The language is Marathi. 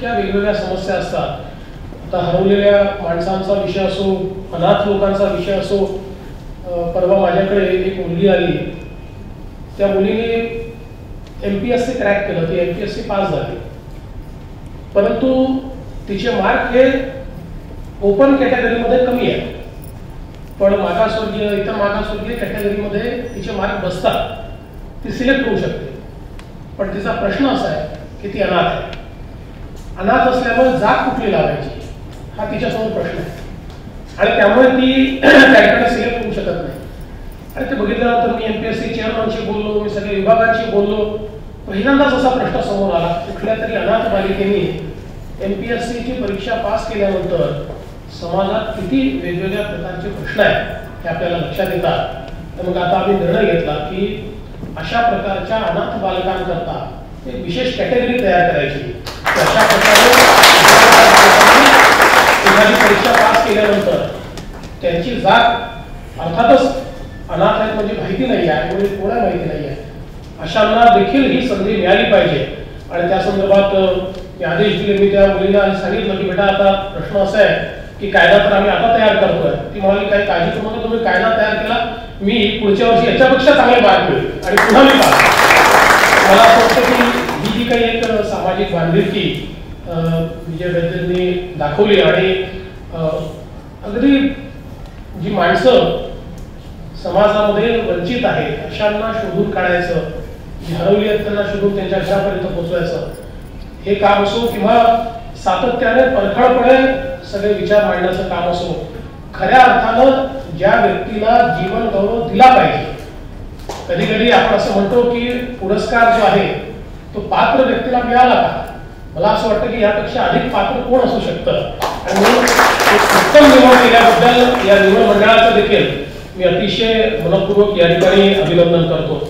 इतक्या वेगवेगळ्या समस्या असतात. आता हरवलेल्या माणसांचा विषय असो, अनाथ लोकांचा विषय असो. परवा माझ्याकडे एक मुलगी आली. त्या मुलीने MPSC क्रॅक केलं, ती MPSC पास झाली, परंतु तिचे मार्क हे ओपन कॅटेगरीमध्ये कमी आहे, पण मागासवर्गीय इतर मागासवर्गीय कॅटेगरीमध्ये तिचे मार्क बसतात, ती सिलेक्ट होऊ शकते. पण तिचा प्रश्न असा आहे की ती अनाथ आहे. अनाथ असल्यामुळे जात कुठली लावायची हा तिच्यासमोर प्रश्न आहे, आणि त्यामुळे ती त्याकडे सिलेक्ट होऊ शकत नाही. आणि ते बघितल्यानंतर मी MPSC चेअरमनशी बोललो, मी सगळ्या विभागांशी बोललो. पहिल्यांदाच असा प्रश्न समोर आला, कुठल्या तरी अनाथ बालिकेने MPSCची परीक्षा पास केल्यानंतर समाजात किती वेगवेगळ्या प्रकारचे प्रश्न आहेत हे आपल्याला लक्षात येतात. तर मग आता आम्ही निर्णय घेतला की अशा प्रकारच्या अनाथ बालकांकरता एक विशेष कॅटेगरी तयार करायची. अशा प्रकारे एखादी परीक्षा पास केल्यानंतर त्यांची जात अर्थातच अनाथ आहेत म्हणजे माहिती नाही आहे, म्हणजे कोणा माहिती नाही आहे, अशांना देखील ही संधी मिळाली पाहिजे. आणि त्या संदर्भात आदेश दिले. मी त्या मुलीला सांगितलं की बेटा आता प्रश्न असा आहे की कायदा तर आम्ही आता तयार करतोय. ती म्हणाली काही काळजी करू नका, तुम्ही कायदा तयार केला, मी पुढच्या वर्षी याच्यापेक्षा चांगले मार्क मिळेल आणि पुन्हा मी पास. मला असं वाटतं की ही जी काही एक सामाजिक बांधिलकी विजय वैद्यांनी दाखवली, आणि अगदी जी माणसं समाजामध्ये वंचित आहे अशांना शोधून काढायचं, जी हरवली आहेत त्यांना शोधून त्यांच्या घरापर्यंत पोहोचवायचं हे काम असो, किंवा सातत्याने परखडपणे सगळे विचार मांडण्याचं काम असो, खऱ्या अर्थानं ज्या व्यक्तीला जीवन गौरव दिला पाहिजे. कधी कधी आपण असं म्हणतो की पुरस्कार जो आहे तो पात्र व्यक्तीला मिळाला का. मला असं वाटतं की यापेक्षा अधिक पात्र कोण असू शकतं, आणि म्हणून उत्तम निवड केल्याबद्दल या निवड मंडळाचं देखील मी अतिशय मनपूर्वक या ठिकाणी अभिनंदन करतो.